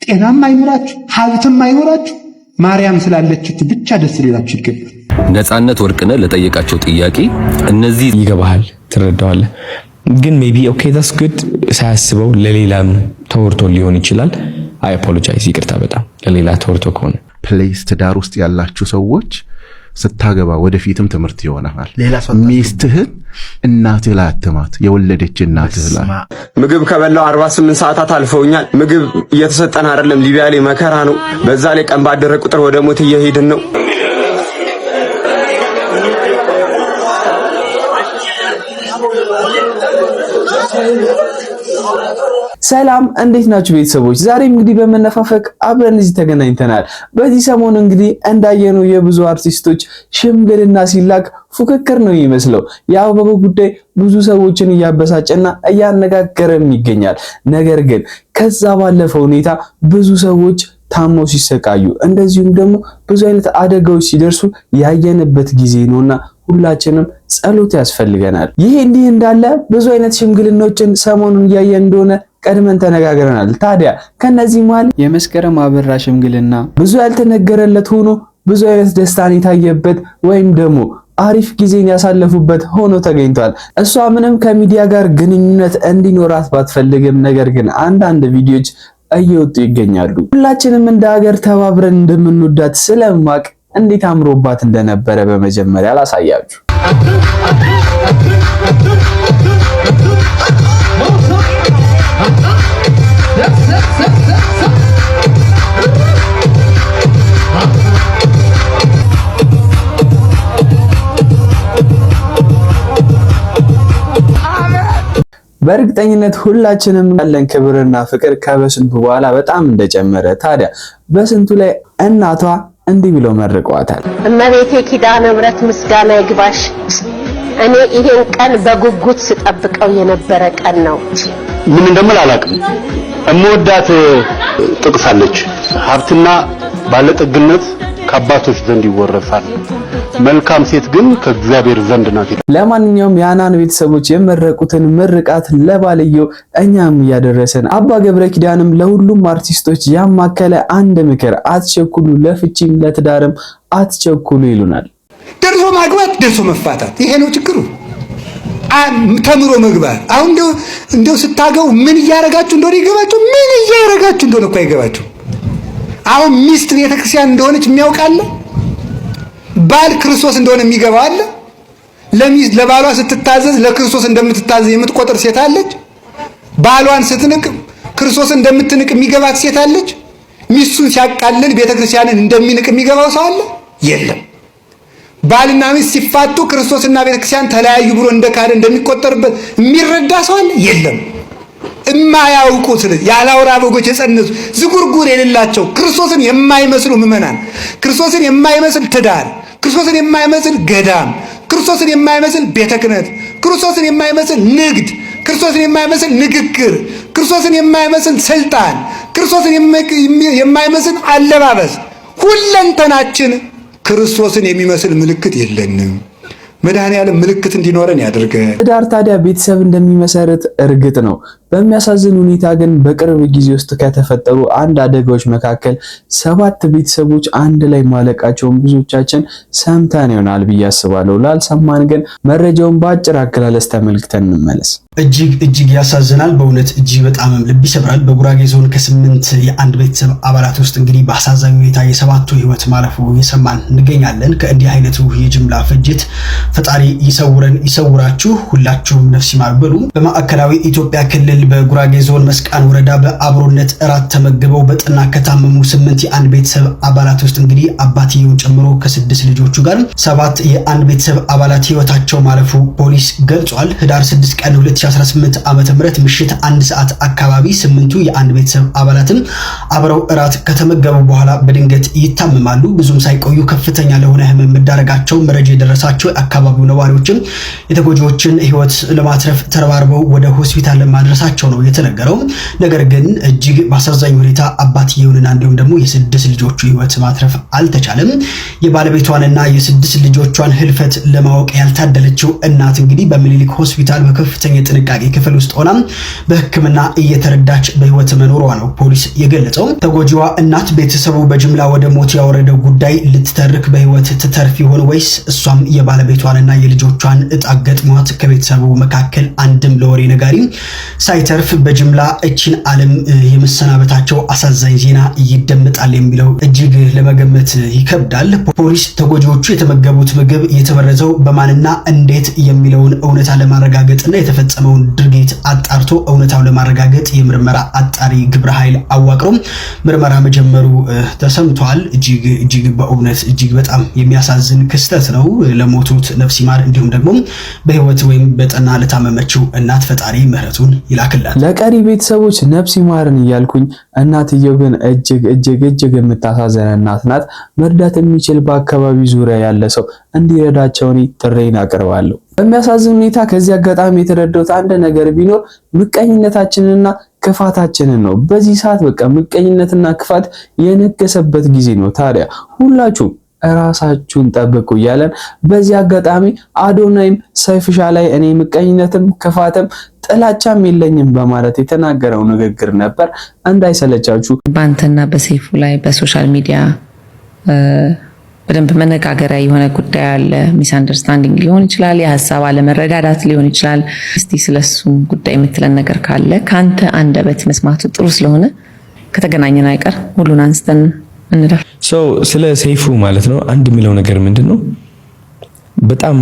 ጤናም አይኖራችሁ ሀብትም አይኖራችሁ ማርያም ስላለችት ብቻ ደስ ሊላችሁ ይገባል። ነፃነት ወርቅነህ ለጠየቃቸው ጥያቄ እነዚህ ይገባሃል ትረዳዋለህ ግን ሜቢ ኦኬ that's good ሳያስበው ለሌላም ተወርቶ ሊሆን ይችላል አይ አፖሎጃይዝ ይቅርታ በጣም ለሌላ ተወርቶ ከሆነ ፕሌስ ትዳር ውስጥ ያላችሁ ሰዎች ስታገባ ወደፊትም ትምህርት ይሆናል ሚስትህን እናትህ ላይ አትማት የወለደች እናትህ ላይ ምግብ ከበላው 48 ሰዓታት አልፈውኛል ምግብ እየተሰጠን አይደለም ሊቢያ ላይ መከራ ነው በዛ ላይ ቀን ባደረ ቁጥር ወደ ሞት እየሄድን ነው ሰላም እንዴት ናችሁ ቤተሰቦች ዛሬም እንግዲህ በመነፋፈቅ አብረን እዚህ ተገናኝተናል በዚህ ሰሞን እንግዲህ እንዳየነው የብዙ አርቲስቶች ሽምግልና ሲላክ ፉክክር ነው የሚመስለው ያው በጉዳይ ብዙ ሰዎችን ያበሳጨና ያነጋገረም ይገኛል ነገር ግን ከዛ ባለፈው ሁኔታ ብዙ ሰዎች ታመው ሲሰቃዩ እንደዚሁም ደግሞ ብዙ አይነት አደጋዎች ሲደርሱ ያየንበት ጊዜ ነውና ሁላችንም ጸሎት ያስፈልገናል ይሄ እንዲህ እንዳለ ብዙ አይነት ሽምግልናዎችን ሰሞኑን ያየን እንደሆነ ቀድመን ተነጋግረናል ታዲያ ከነዚህ መሃል የመስከረም አበራ ሽምግልና ብዙ ያልተነገረለት ሆኖ ብዙ አይነት ደስታን የታየበት ወይም ደግሞ አሪፍ ጊዜን ያሳለፉበት ሆኖ ተገኝቷል እሷ ምንም ከሚዲያ ጋር ግንኙነት እንዲኖራት ባትፈልግም ነገር ግን አንዳንድ ቪዲዮዎች እየወጡ ይገኛሉ ሁላችንም እንደ ሀገር ተባብረን እንደምንወዳት ስለማቅ እንዴት አምሮባት እንደነበረ በመጀመሪያ ላሳያችሁ በእርግጠኝነት ሁላችንም ያለን ክብርና ፍቅር ከበስንቱ በኋላ በጣም እንደጨመረ ታዲያ በስንቱ ላይ እናቷ እንዲህ ብለው መርቀዋታል እመቤቴ ኪዳነ ምሕረት ምስጋና ይግባሽ እኔ ይሄን ቀን በጉጉት ስጠብቀው የነበረ ቀን ነው ምን እንደምል አላውቅም እምወዳት ጥቅሳለች ሀብትና ባለጠግነት ከአባቶች ዘንድ ይወረሳል መልካም ሴት ግን ከእግዚአብሔር ዘንድ ናት ለማንኛውም ያናን ቤተሰቦች የመረቁትን ምርቃት ለባልየው እኛም ያደረሰን አባ ገብረ ኪዳንም ለሁሉም አርቲስቶች ያማከለ አንድ ምክር አትቸኩሉ ለፍቺም ለትዳርም አትቸኩሉ ይሉናል ደርሶ ማግባት ደርሶ መፋታት ይሄ ነው ችግሩ ተምሮ መግባት አሁን እንደው ስታገው ምን ያረጋችሁ እንደሆነ ይገባችሁ ምን ያረጋችሁ እንደሆነ እኮ ይገባችሁ አሁን ሚስት ቤተክርስቲያን እንደሆነች የሚያውቃለ ባል ክርስቶስ እንደሆነ የሚገባው አለ ለሚስት ለባሏ ስትታዘዝ ለክርስቶስ እንደምትታዘዝ የምትቆጥር ሴት አለች ባሏን ስትንቅ ክርስቶስ እንደምትንቅ የሚገባት ሴት አለች ሚስቱን ሲያቃልል ቤተክርስቲያንን እንደሚንቅ የሚገባው ሰው አለ የለም ባልና ሚስት ሲፋቱ ክርስቶስና ቤተክርስቲያን ተለያዩ ብሎ እንደካደ እንደሚቆጠርበት የሚረዳ ሰው አለ የለም እማያውቁት ያላውራ በጎች የጸነሱ ዝጉርጉር የሌላቸው ክርስቶስን የማይመስሉ ምእመናን ክርስቶስን የማይመስል ትዳር ክርስቶስን የማይመስል ገዳም ክርስቶስን የማይመስል ቤተ ክህነት ክርስቶስን የማይመስል ንግድ ክርስቶስን የማይመስል ንግግር ክርስቶስን የማይመስል ስልጣን ክርስቶስን የማይመስል አለባበስ ሁለንተናችን ክርስቶስን የሚመስል ምልክት የለንም መድኃኒዓለም ምልክት እንዲኖረን ያድርገን ትዳር ታዲያ ቤተሰብ እንደሚመሰረት እርግጥ ነው በሚያሳዝን ሁኔታ ግን በቅርብ ጊዜ ውስጥ ከተፈጠሩ አንድ አደጋዎች መካከል 7 ቤተሰቦች አንድ ላይ ማለቃቸውን ብዙዎቻችን ሰምተን ይሆናል ብዬ አስባለሁ ላልሰማን ግን መረጃውን በአጭር አገላለጽ ተመልክተን እንመለስ እጅግ ያሳዝናል በእውነት እጅግ በጣም ልብ ይሰብራል በጉራጌ ዞን ከ8 የአንድ ቤተሰብ አባላት ውስጥ እንግዲህ በአሳዛኝ ሁኔታ የሰባቱ ህይወት ማለፉ እየሰማን እንገኛለን ከእንዲህ አይነቱ የጅምላ ፍጅት ፈጣሪ ይሰውራችሁ ሁላችሁም ነፍስ ይማር በሉ በማዕከላዊ ኢትዮጵያ ክልል በጉራጌ ዞን መስቃን ወረዳ በአብሮነት እራት ተመግበው በጥና ከታመሙ 8 የአንድ ቤተሰብ አባላት ውስጥ እንግዲህ አባትየውን ጨምሮ ከ6 ልጆቹ ጋር 7 የአንድ ቤተሰብ አባላት ህይወታቸው ማለፉ ፖሊስ ገልጿል ህዳር 6 ቀን 2018 ዓመተ ምህረት ምሽት 1 ሰዓት አካባቢ 8ቱ የአንድ ቤተሰብ አባላትም አብረው እራት ከተመገቡ በኋላ በድንገት ይታመማሉ ብዙም ሳይቆዩ ከፍተኛ ለሆነ ህመም መዳረጋቸው መረጃ የደረሳቸው አካባቢው ነዋሪዎችም የተጎጂዎችን ህይወት ለማትረፍ ተረባርበው ወደ ሆስፒታል ለማድረስ መድረሳቸው ነው የተነገረው። ነገር ግን እጅግ በአሳዛኝ ሁኔታ አባትየውንና እንዲሁም ደግሞ የ6 ልጆቹ ህይወት ማትረፍ አልተቻለም። የባለቤቷንና የ6 ልጆቿን ህልፈት ለማወቅ ያልታደለችው እናት እንግዲህ በሚኒሊክ ሆስፒታል በከፍተኛ ጥንቃቄ ክፍል ውስጥ ሆና በሕክምና እየተረዳች በህይወት መኖሯ ነው ፖሊስ የገለጸው። ተጎጂዋ እናት ቤተሰቡ በጅምላ ወደ ሞት ያወረደው ጉዳይ ልትተርክ በህይወት ትተርፍ ይሆን ወይስ እሷም የባለቤቷንና የልጆቿን እጣ ገጥሟት ከቤተሰቡ መካከል አንድም ለወሬ ነጋሪ ሳይተርፍ በጅምላ እቺን ዓለም የመሰናበታቸው አሳዛኝ ዜና ይደመጣል የሚለው እጅግ ለመገመት ይከብዳል። ፖሊስ ተጎጂዎቹ የተመገቡት ምግብ የተመረዘው በማንና እንዴት የሚለውን እውነታ ለማረጋገጥና የተፈጸመውን ድርጊት አጣርቶ እውነታው ለማረጋገጥ የምርመራ አጣሪ ግብረ ኃይል አዋቅሮ ምርመራ መጀመሩ ተሰምቷል። እጅግ በእውነት እጅግ በጣም የሚያሳዝን ክስተት ነው። ለሞቱት ነፍስ ይማር፣ እንዲሁም ደግሞ በህይወት ወይም በጠና ለታመመችው እናት ፈጣሪ ምህረቱን ይላክላት። ለቀሪ ቤተሰቦች ነፍስ ይማርን እያልኩኝ እናትየው ግን እጅግ የምታሳዝን እናት ናት። መርዳት የሚችል በአካባቢ ዙሪያ ያለ ሰው እንዲረዳቸው ጥሬን አቀርባለሁ። በሚያሳዝን ሁኔታ ከዚህ አጋጣሚ የተረዳሁት አንድ ነገር ቢኖር ምቀኝነታችንና ክፋታችንን ነው። በዚህ ሰዓት በቃ ምቀኝነትና ክፋት የነገሰበት ጊዜ ነው። ታዲያ ሁላችሁም ራሳችሁን ጠብቁ እያለን በዚህ አጋጣሚ አዶናይም ሰይፍሻ ላይ እኔ ምቀኝነትም ክፋትም ጥላቻም የለኝም በማለት የተናገረው ንግግር ነበር። እንዳይሰለቻችሁ ባንተና በሰይፉ ላይ በሶሻል ሚዲያ በደንብ መነጋገሪያ የሆነ ጉዳይ አለ። ሚስ አንደርስታንዲንግ ሊሆን ይችላል፣ የሐሳብ አለመረዳዳት ሊሆን ይችላል። እስቲ ስለሱ ጉዳይ የምትለን ነገር ካለ ካንተ አንደበት መስማቱ ጥሩ ስለሆነ ከተገናኘን አይቀር ሁሉን አንስተን እንላለን። ስለ ሰይፉ ማለት ነው አንድ የሚለው ነገር ምንድነው፣ በጣም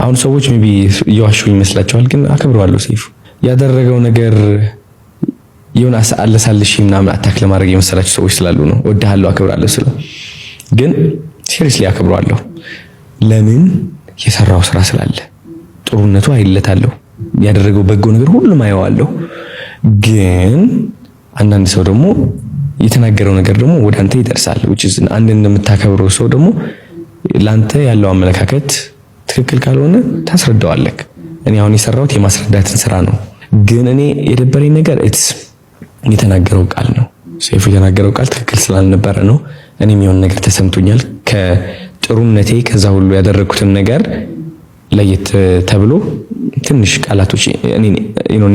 አሁን ሰዎች ሜቢ እየዋሹ ይመስላቸዋል፣ ግን አከብረዋለሁ። ሰይፉ ያደረገው ነገር የሆነ አለሳልሽ ምናምን አታክ ለማድረግ የመሰላቸው ሰዎች ስላሉ ነው። ወድሃለሁ አከብራለሁ ስለ ግን ሲሪየስሊ አከብረዋለሁ። ለምን የሰራው ስራ ስላለ ጥሩነቱ አይለታለሁ፣ ያደረገው በጎ ነገር ሁሉም አየዋለሁ። ግን አንዳንድ ሰው ደግሞ የተናገረው ነገር ደግሞ ወደ አንተ ይደርሳል። which is አንድ እንደምታከብረው ሰው ደግሞ ላንተ ያለው አመለካከት ትክክል ካልሆነ ታስረዳዋለህ። እኔ አሁን የሰራሁት የማስረዳትን ስራ ነው። ግን እኔ የደበረኝ ነገር የተናገረው ቃል ነው። ሰይፉ የተናገረው ቃል ትክክል ስላልነበረ ነው። እኔም የሆነ ነገር ተሰምቶኛል። ከጥሩነቴ ከዛ ሁሉ ያደረኩትን ነገር ለየት ተብሎ ትንሽ ቃላቶች እኔ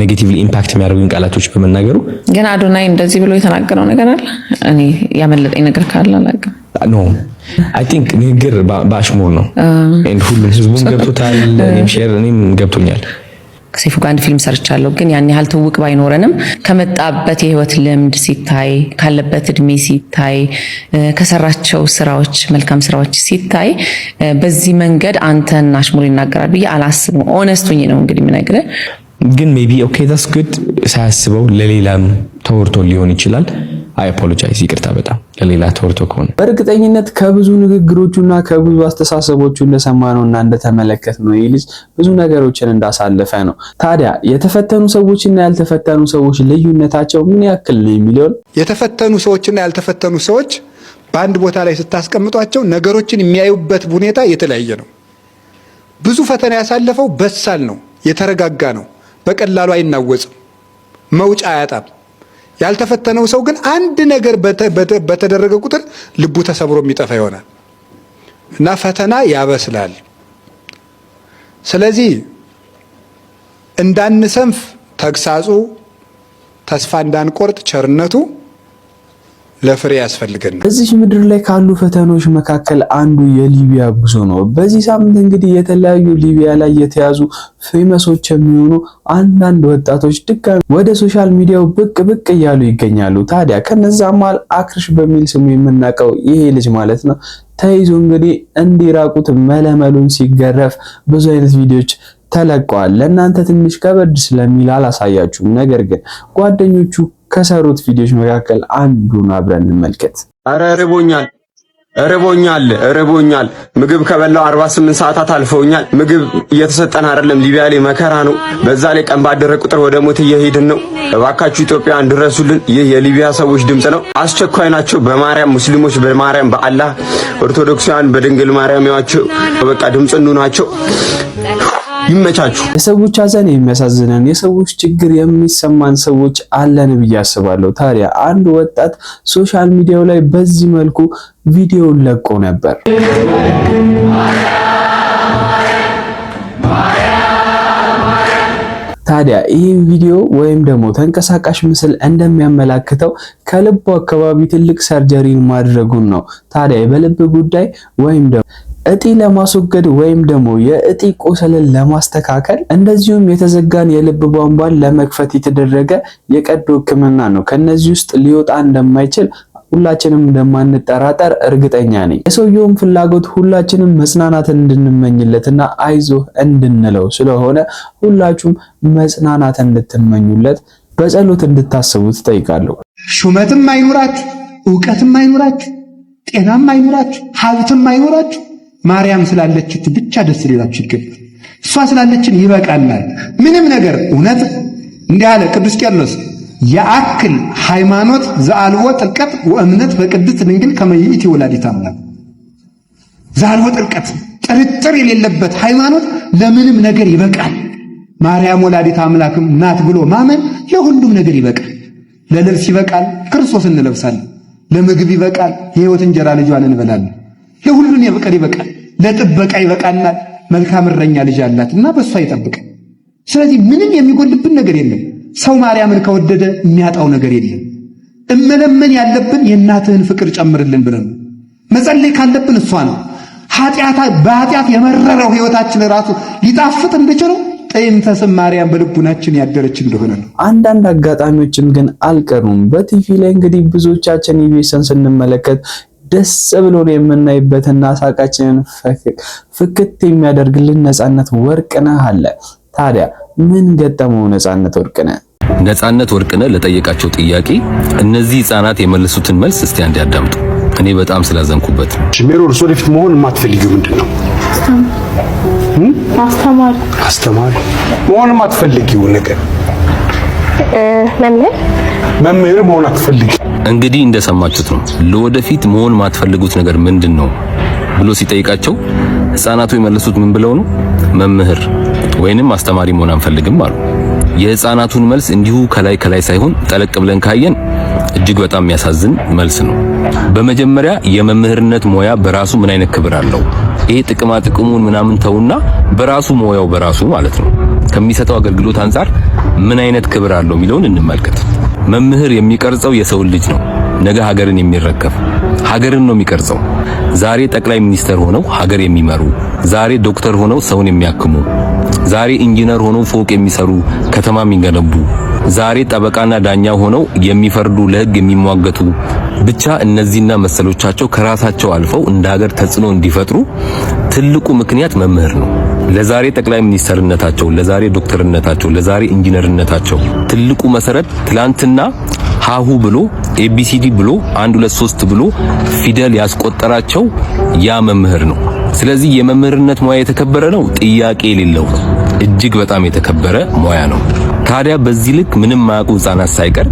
ኔጌቲቭሊ ኢምፓክት የሚያደርጉኝ ቃላቶች በመናገሩ ግን አዶናይ እንደዚህ ብሎ የተናገረው ነገር አለ። እኔ ያመለጠኝ ነገር ካለ አላውቅም። ኖ አይ ቲንክ ንግግር በአሽሙር ነው። ሁሉም ህዝቡም ገብቶታል፣ እኔም ገብቶኛል። ከሰይፉ ጋር አንድ ፊልም ሰርቻለሁ። ግን ያን ያህል ትውቅ ባይኖረንም ከመጣበት የህይወት ልምድ ሲታይ፣ ካለበት እድሜ ሲታይ፣ ከሰራቸው ስራዎች መልካም ስራዎች ሲታይ በዚህ መንገድ አንተን አሽሙር ይናገራል ብዬ አላስብም። ኦነስቱኝ ነው እንግዲህ የምነግርህ። ግን ሜቢ ኦኬ ዳትስ ጉድ ሳያስበው ለሌላም ተወርቶ ሊሆን ይችላል። አይ አፖሎጃይዝ፣ ይቅርታ በጣም ለሌላ ተወርቶ ከሆነ። በእርግጠኝነት ከብዙ ንግግሮቹና ከብዙ አስተሳሰቦቹ እንደሰማነውና እንደተመለከትነው ይህ ልጅ ብዙ ነገሮችን እንዳሳለፈ ነው። ታዲያ የተፈተኑ ሰዎችና ያልተፈተኑ ሰዎች ልዩነታቸው ምን ያክል ነው የሚለውን የተፈተኑ ሰዎችና ያልተፈተኑ ሰዎች በአንድ ቦታ ላይ ስታስቀምጧቸው ነገሮችን የሚያዩበት ሁኔታ የተለያየ ነው። ብዙ ፈተና ያሳለፈው በሳል ነው፣ የተረጋጋ ነው፣ በቀላሉ አይናወጽም፣ መውጫ አያጣም። ያልተፈተነው ሰው ግን አንድ ነገር በተደረገ ቁጥር ልቡ ተሰብሮ የሚጠፋ ይሆናል እና ፈተና ያበስላል። ስለዚህ እንዳንሰንፍ ተግሳጹ፣ ተስፋ እንዳንቆርጥ ቸርነቱ ለፍሬ ያስፈልገናል። በዚህ ምድር ላይ ካሉ ፈተናዎች መካከል አንዱ የሊቢያ ጉዞ ነው። በዚህ ሳምንት እንግዲህ የተለያዩ ሊቢያ ላይ የተያዙ ፌመሶች የሚሆኑ አንዳንድ ወጣቶች ድጋሚ ወደ ሶሻል ሚዲያው ብቅ እያሉ ይገኛሉ። ታዲያ ከነዛም መሃል አክርሽ በሚል ስሙ የምናውቀው ይሄ ልጅ ማለት ነው ተይዞ እንግዲህ እንዲራቁት መለመሉን ሲገረፍ ብዙ አይነት ቪዲዮዎች ተለቀዋል። ለእናንተ ትንሽ ከበድ ስለሚል አላሳያችሁም። ነገር ግን ጓደኞቹ ከሰሩት ቪዲዮዎች መካከል አንዱን አብረን እንመልከት። አረ ርቦኛል። ምግብ ከበላው 48 ሰዓታት አልፈውኛል። ምግብ እየተሰጠን አይደለም። ሊቢያ ላይ መከራ ነው። በዛ ላይ ቀን ባደረ ቁጥር ወደ ሞት እየሄድን ነው። እባካችሁ ኢትዮጵያውያን ድረሱልን። ይህ የሊቢያ ሰዎች ድምጽ ነው። አስቸኳይ ናቸው። በማርያም ሙስሊሞች በማርያም በአላህ፣ ኦርቶዶክሳውያን በድንግል ማርያም ያዋቸው። በቃ ድምጽ እንሁናቸው። ይመቻችሁ። የሰዎች ሐዘን የሚያሳዝነን የሰዎች ችግር የሚሰማን ሰዎች አለን ብዬ አስባለሁ። ታዲያ አንድ ወጣት ሶሻል ሚዲያው ላይ በዚህ መልኩ ቪዲዮን ለቆ ነበር። ታዲያ ይህ ቪዲዮ ወይም ደግሞ ተንቀሳቃሽ ምስል እንደሚያመላክተው ከልቡ አካባቢ ትልቅ ሰርጀሪን ማድረጉን ነው። ታዲያ በልብ ጉዳይ ወይም ደግሞ እጢ ለማስወገድ ወይም ደግሞ የእጢ ቁስልን ለማስተካከል እንደዚሁም የተዘጋን የልብ ቧንቧን ለመክፈት የተደረገ የቀዶ ሕክምና ነው። ከነዚህ ውስጥ ሊወጣ እንደማይችል ሁላችንም እንደማንጠራጠር እርግጠኛ ነኝ። የሰውየውን ፍላጎት ሁላችንም መጽናናትን እንድንመኝለትና አይዞህ እንድንለው ስለሆነ ሁላችሁም መጽናናትን እንድትመኙለት በጸሎት እንድታስቡት ጠይቃለሁ። ሹመትም አይኖራችሁ፣ ዕውቀትም አይኖራችሁ፣ ጤናም አይኖራችሁ፣ ሀብትም አይኖራችሁ፣ ማርያም ስላለችት ብቻ ደስ ሊላችሁ ይገባል። እሷ ስላለችን ይበቃናል። ምንም ነገር እውነት እንዲህ አለ ቅዱስ ቄርሎስ የአክል ሃይማኖት ዘአልቦ ጥልቀት ወእምነት በቅድስት ድንግል ከመ ይእቲ ወላዲተ አምላክ። ዘአልቦ ጥልቀት ጥርጥር የሌለበት ሃይማኖት ለምንም ነገር ይበቃል። ማርያም ወላዲተ አምላክም ናት ብሎ ማመን ለሁሉም ነገር ይበቃል። ለልብስ ይበቃል፣ ክርስቶስ እንለብሳለን። ለምግብ ይበቃል፣ የሕይወት እንጀራ ልጇን እንበላለን። ለሁሉን ይበቃል። ለጥበቃ ይበቃናል። መልካም እረኛ ልጅ አላትና በሷ ይጠብቃል። ስለዚህ ምንም የሚጎልብን ነገር የለም። ሰው ማርያምን ከወደደ የሚያጣው ነገር የለም። እመለመን ያለብን የእናትህን ፍቅር ጨምርልን ብለን መጸለይ ካለብን እሷ ነው። በኃጢአት የመረረው ሕይወታችን ራሱ ሊጣፍጥ እንደቻለው ጠይምተ ስም ማርያም በልቡናችን ያደረች እንደሆነ ነው። አንዳንድ አጋጣሚዎችም ግን አልቀሩም። በቲቪ ላይ እንግዲህ ብዙዎቻችን ኢቢኤስን ስንመለከት ደስ ብሎን የምናይበትና ሳቃችንን ፍክት የሚያደርግልን ነፃነት ወርቅነህ አለ። ታዲያ ምን ገጠመው ነፃነት ወርቅነህ? ነፃነት ወርቅነህ ለጠየቃቸው ጥያቄ እነዚህ ህፃናት የመለሱትን መልስ እስቲ አንድ ያዳምጡ። እኔ በጣም ስላዘንኩበት ነው። ሜሮን እርሶ ወደፊት መሆን የማትፈልጊው ምንድን ነው? አስተማሪ መሆን የማትፈልጊው ነገር? መምህር መሆን አትፈልጊ? እንግዲህ እንደሰማችሁት ነው። ለወደፊት መሆን የማትፈልጉት ነገር ምንድን ነው ብሎ ሲጠይቃቸው ህፃናቱ የመለሱት ምን ብለው ነው? መምህር ወይንም አስተማሪ መሆን አንፈልግም አሉ። የህፃናቱን መልስ እንዲሁ ከላይ ሳይሆን ጠለቅ ብለን ካየን እጅግ በጣም የሚያሳዝን መልስ ነው። በመጀመሪያ የመምህርነት ሙያ በራሱ ምን አይነት ክብር አለው? ይሄ ጥቅሙን ምናምን ተውና በራሱ ሙያው በራሱ ማለት ነው ከሚሰጠው አገልግሎት አንፃር ምን አይነት ክብር አለው የሚለውን እንመልከት። መምህር የሚቀርጸው የሰውን ልጅ ነው። ነገ ሀገርን የሚረከብ ሀገርን ነው የሚቀርጸው። ዛሬ ጠቅላይ ሚኒስተር ሆነው ሀገር የሚመሩ፣ ዛሬ ዶክተር ሆነው ሰውን የሚያክሙ፣ ዛሬ ኢንጂነር ሆነው ፎቅ የሚሰሩ፣ ከተማ የሚገነቡ፣ ዛሬ ጠበቃና ዳኛ ሆነው የሚፈርዱ፣ ለህግ የሚሟገቱ፣ ብቻ እነዚህና መሰሎቻቸው ከራሳቸው አልፈው እንደ ሀገር ተጽዕኖ እንዲፈጥሩ ትልቁ ምክንያት መምህር ነው። ለዛሬ ጠቅላይ ሚኒስተርነታቸው፣ ለዛሬ ዶክተርነታቸው፣ ለዛሬ ኢንጂነርነታቸው ትልቁ መሰረት ትላንትና ሃሁ ብሎ ኤቢሲዲ ብሎ 1 2 3 ብሎ ፊደል ያስቆጠራቸው ያ መምህር ነው። ስለዚህ የመምህርነት ሙያ የተከበረ ነው፣ ጥያቄ የሌለው ነው። እጅግ በጣም የተከበረ ሙያ ነው። ታዲያ በዚህ ልክ ምንም ማያውቁ ህፃናት ሳይቀር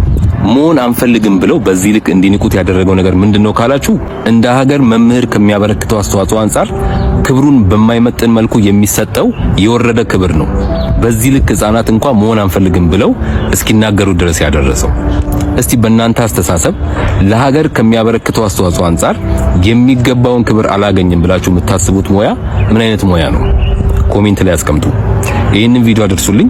መሆን አንፈልግም ብለው በዚህ ልክ እንዲንቁት ያደረገው ነገር ምንድነው ካላችሁ፣ እንደ ሀገር መምህር ከሚያበረክተው አስተዋጽኦ አንፃር ክብሩን በማይመጥን መልኩ የሚሰጠው የወረደ ክብር ነው። በዚህ ልክ ህፃናት እንኳን መሆን አንፈልግም ብለው እስኪናገሩ ድረስ ያደረሰው። እስቲ በእናንተ አስተሳሰብ ለሀገር ከሚያበረክተው አስተዋጽኦ አንፃር የሚገባውን ክብር አላገኝም ብላችሁ የምታስቡት ሙያ ምን አይነት ሙያ ነው? ኮሜንት ላይ አስቀምጡ። ይህንን ቪዲዮ አድርሱልኝ።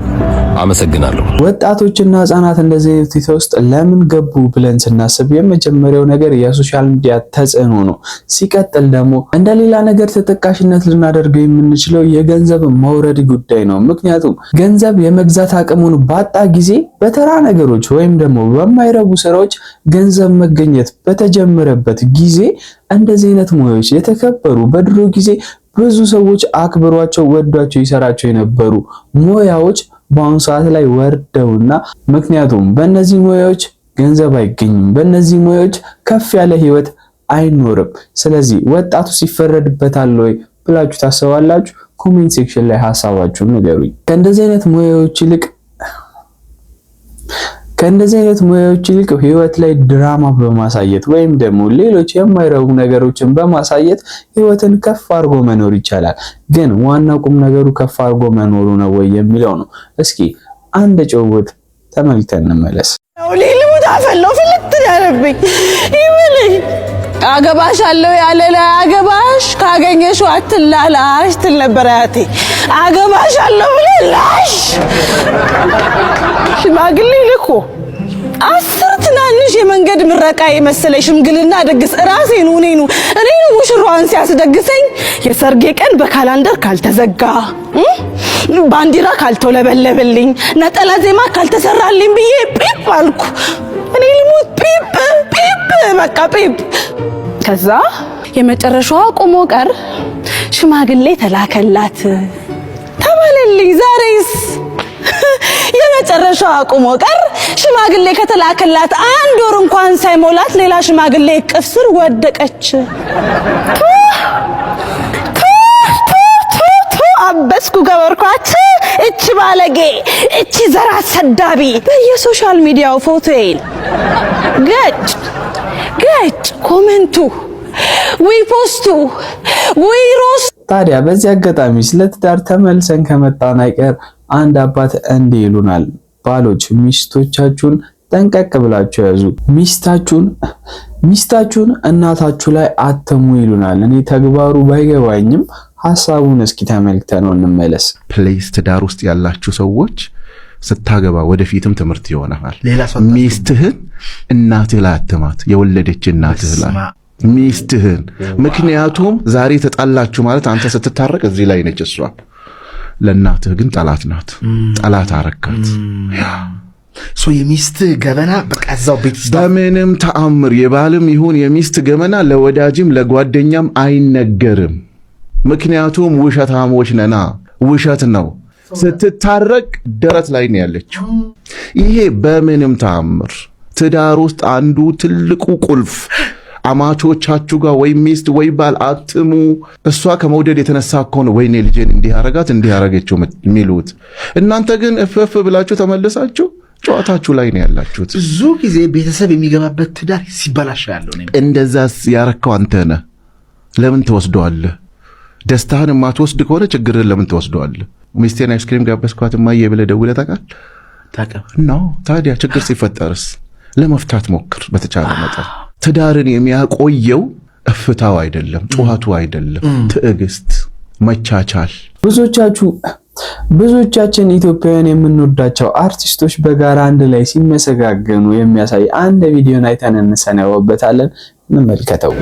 አመሰግናለሁ። ወጣቶችና ህፃናት እንደዚህ አይነት ሁኔታ ውስጥ ለምን ገቡ ብለን ስናስብ የመጀመሪያው ነገር የሶሻል ሚዲያ ተጽዕኖ ነው። ሲቀጥል ደግሞ እንደ ሌላ ነገር ተጠቃሽነት ልናደርገው የምንችለው የገንዘብ መውረድ ጉዳይ ነው። ምክንያቱም ገንዘብ የመግዛት አቅሙን ባጣ ጊዜ በተራ ነገሮች ወይም ደግሞ በማይረቡ ስራዎች ገንዘብ መገኘት በተጀመረበት ጊዜ እንደዚህ አይነት ሙያዎች የተከበሩ በድሮ ጊዜ ብዙ ሰዎች አክብሯቸው ወዷቸው ይሰራቸው የነበሩ ሙያዎች በአሁኑ ሰዓት ላይ ወርደውና ምክንያቱም በእነዚህ ሙያዎች ገንዘብ አይገኝም፣ በእነዚህ ሙያዎች ከፍ ያለ ህይወት አይኖርም። ስለዚህ ወጣቱ ሲፈረድበታል ወይ ብላችሁ ታስባላችሁ? ኮሜንት ሴክሽን ላይ ሐሳባችሁን ንገሩኝ። ከእንደዚህ አይነት ሙያዎች ይልቅ ከእንደዚህ አይነት ሙያዎች ይልቅ ህይወት ላይ ድራማ በማሳየት ወይም ደግሞ ሌሎች የማይረቡ ነገሮችን በማሳየት ህይወትን ከፍ አድርጎ መኖር ይቻላል። ግን ዋናው ቁም ነገሩ ከፍ አድርጎ መኖሩ ነው ወይ የሚለው ነው። እስኪ አንድ ጭውውት ተመልክተን እንመለስ። ሊልሙት አፈለው ፍልት ያረብኝ ይብልኝ አገባሻለሁ ያለ ላይ አገባሽ ካገኘሽው አትላላሽ ትል ነበር አያቴ። አገባሻለሁ ብለላሽ ሽማግሌ ልኮ 10 ትናንሽ የመንገድ ምረቃ የመሰለ ሽምግልና ደግስ ራሴን እኔኑ ሙሽራዋን ሲያስደግሰኝ የሰርጌ ቀን በካላንደር ካልተዘጋ ባንዲራ ካልተለበለበልኝ ነጠላ ዜማ ካልተሰራልኝ ብዬ ፒፕ አልኩ። እኔ ልሙት ፒፕ በቃ ፒፕ። ከዛ የመጨረሻዋ ቆሞ ቀር ሽማግሌ ተላከላት ተባለልኝ። ዛሬስ የመጨረሻዋ ቆሞ ቀር ሽማግሌ ከተላከላት 1 ወር እንኳን ሳይሞላት ሌላ ሽማግሌ እቅፍ ስር ወደቀች። አበስኩ ገበርኳት። እቺ ባለጌ፣ እቺ ዘራ ሰዳቢ በየሶሻል ሚዲያው ፎቶዬን ገጭ ኮሜንቱ ወይ ፖስቱ ወይ ሮስ። ታዲያ በዚህ አጋጣሚ ስለ ትዳር ተመልሰን ከመጣን አይቀር አንድ አባት እንዲህ ይሉናል። ባሎች ሚስቶቻችሁን ጠንቀቅ ብላችሁ ያዙ። ሚስታችሁን እናታችሁ ላይ አትሙ ይሉናል። እኔ ተግባሩ ባይገባኝም ሐሳቡን እስኪ ተመልክተን እንመለስ። ፕሌስ ትዳር ውስጥ ያላችሁ ሰዎች ስታገባ ወደፊትም ትምህርት ይሆናል። ሚስትህን እናትህ ላይ አትማት፣ የወለደች እናትህ ላይ ሚስትህን። ምክንያቱም ዛሬ ተጣላችሁ ማለት አንተ ስትታረቅ እዚህ ላይ ነች እሷ፣ ለእናትህ ግን ጠላት ናት። ጠላት አረካት። የሚስት ገበና በቃ እዛው ቤት በምንም ተአምር የባልም ይሁን የሚስት ገበና ለወዳጅም ለጓደኛም አይነገርም። ምክንያቱም ውሸታሞች ነና፣ ውሸት ነው። ስትታረቅ ደረት ላይ ነው ያለችው። ይሄ በምንም ተአምር ትዳር ውስጥ አንዱ ትልቁ ቁልፍ አማቾቻችሁ ጋር ወይ ሚስት ወይ ባል አትሙ። እሷ ከመውደድ የተነሳ እኮ ነው ወይኔ ልጄን እንዲያረገችው የሚሉት። እናንተ ግን እፍፍ ብላችሁ ተመልሳችሁ ጨዋታችሁ ላይ ነው ያላችሁት። ብዙ ጊዜ ቤተሰብ የሚገባበት ትዳር ሲበላሽ ያለው ነው። እንደዛስ ያረከው አንተ ነህ። ለምን ትወስደዋለህ? ደስታህን የማትወስድ ከሆነ ችግርህን ለምን ትወስደዋለህ? ሚስቴን አይስክሪም ጋበዝኳት እማዬ ብለህ ደውለህ ታውቃለህ? ነው። ታዲያ ችግር ሲፈጠርስ ለመፍታት ሞክር በተቻለ መጠን። ትዳርን የሚያቆየው እፍታው አይደለም፣ ጩኸቱ አይደለም፣ ትዕግስት፣ መቻቻል። ብዙዎቻችን ኢትዮጵያውያን የምንወዳቸው አርቲስቶች በጋራ አንድ ላይ ሲመሰጋገኑ የሚያሳይ አንድ ቪዲዮን አይተን እንሰነባበታለን። እንመልከተው።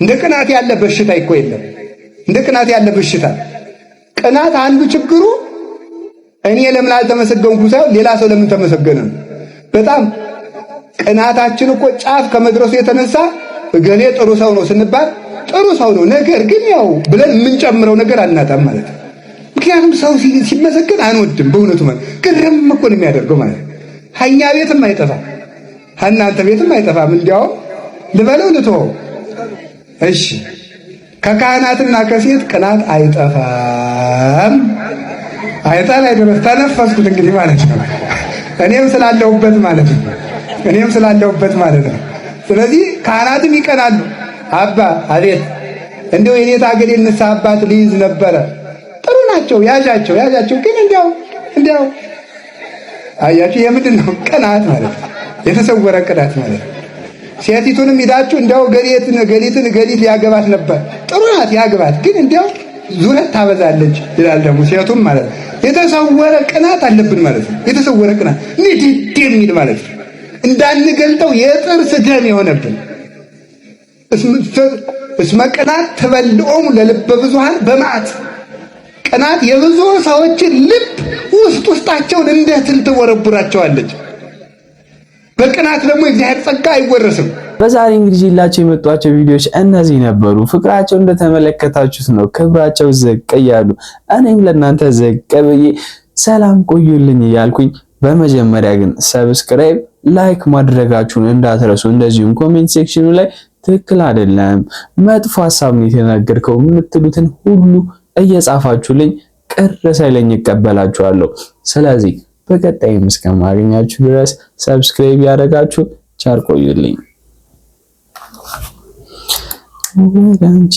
እንደ ቅናት ያለ በሽታ እኮ የለም። እንደ ቅናት ያለ በሽታ። ቅናት አንዱ ችግሩ እኔ ለምን አልተመሰገንኩ ሳይሆን ሌላ ሰው ለምን ተመሰገነ። በጣም ቅናታችን እኮ ጫፍ ከመድረሱ የተነሳ እገሌ ጥሩ ሰው ነው ስንባል ጥሩ ሰው ነው፣ ነገር ግን ያው ብለን የምንጨምረው ነገር አናጣም ማለት ነው። ምክንያቱም ሰው ሲመሰገን አንወድም። በእውነቱ ማለት ግርም እኮ ነው የሚያደርገው ማለት ነው። ሀኛ ቤትም አይጠፋም፣ እናንተ ቤትም አይጠፋም። እንዲያው ልበለው ልተወው። እሺ ከካህናትና ከሴት ቅናት አይጠፋም። አይጣል አይደረስ ተነፈስኩት እንግዲህ ማለት ነው። እኔም ስላለሁበት ማለት ነው። ስለዚህ ካህናትም ይቀናሉ። አባ አቤት እንደው የኔታ ገሌ ንስሐ አባት ልይዝ ነበረ። ጥሩ ናቸው፣ ያዣቸው ግን እንዲያው አያችሁ የምንድን ነው ቅናት ማለት ነው። የተሰወረ ቅናት ማለት ነው። ሴቲቱንም ሂዳችሁ እንዲያው ገሊትን ሊያገባት ነበር፣ ጥሩ ናት ያግባት፣ ግን እንዲያው ዙረት ታበዛለች ይላል ደግሞ ሴቱም ማለት ነው። የተሰወረ ቅናት አለብን ማለት ነው። የተሰወረ ቅናት ንድድ የሚል ማለት ነው። እንዳንገልጠው የጥርስ ደም የሆነብን እስመ ቅናት ትበልዖሙ ለልበ ብዙኃን በመዓት ቅናት የብዙ ሰዎችን ልብ ውስጣቸውን እንደ ትል ትወረቡራቸዋለች። በቅናት ደግሞ የእግዚአብሔር ጸጋ አይወረስም። በዛሬ እንግዲህ ይላቸው የመጧቸው ቪዲዮዎች እነዚህ ነበሩ። ፍቅራቸው እንደተመለከታችሁት ነው። ክብራቸው ዝቅ እያሉ እኔም ለእናንተ ዝቅ ብዬ ሰላም ቆዩልኝ እያልኩኝ በመጀመሪያ ግን ሰብስክራይብ፣ ላይክ ማድረጋችሁን እንዳትረሱ። እንደዚሁም ኮሜንት ሴክሽኑ ላይ ትክክል አይደለም፣ መጥፎ ሐሳብ ነው የተናገርከው የምትሉትን ሁሉ እየጻፋችሁልኝ ቅር ሳይለኝ እቀበላችኋለሁ። ስለዚህ በቀጣይ እስከማገኛችሁ ድረስ ሰብስክራይብ ያደረጋችሁ ቻር ቆዩልኝ። ወዳንቺ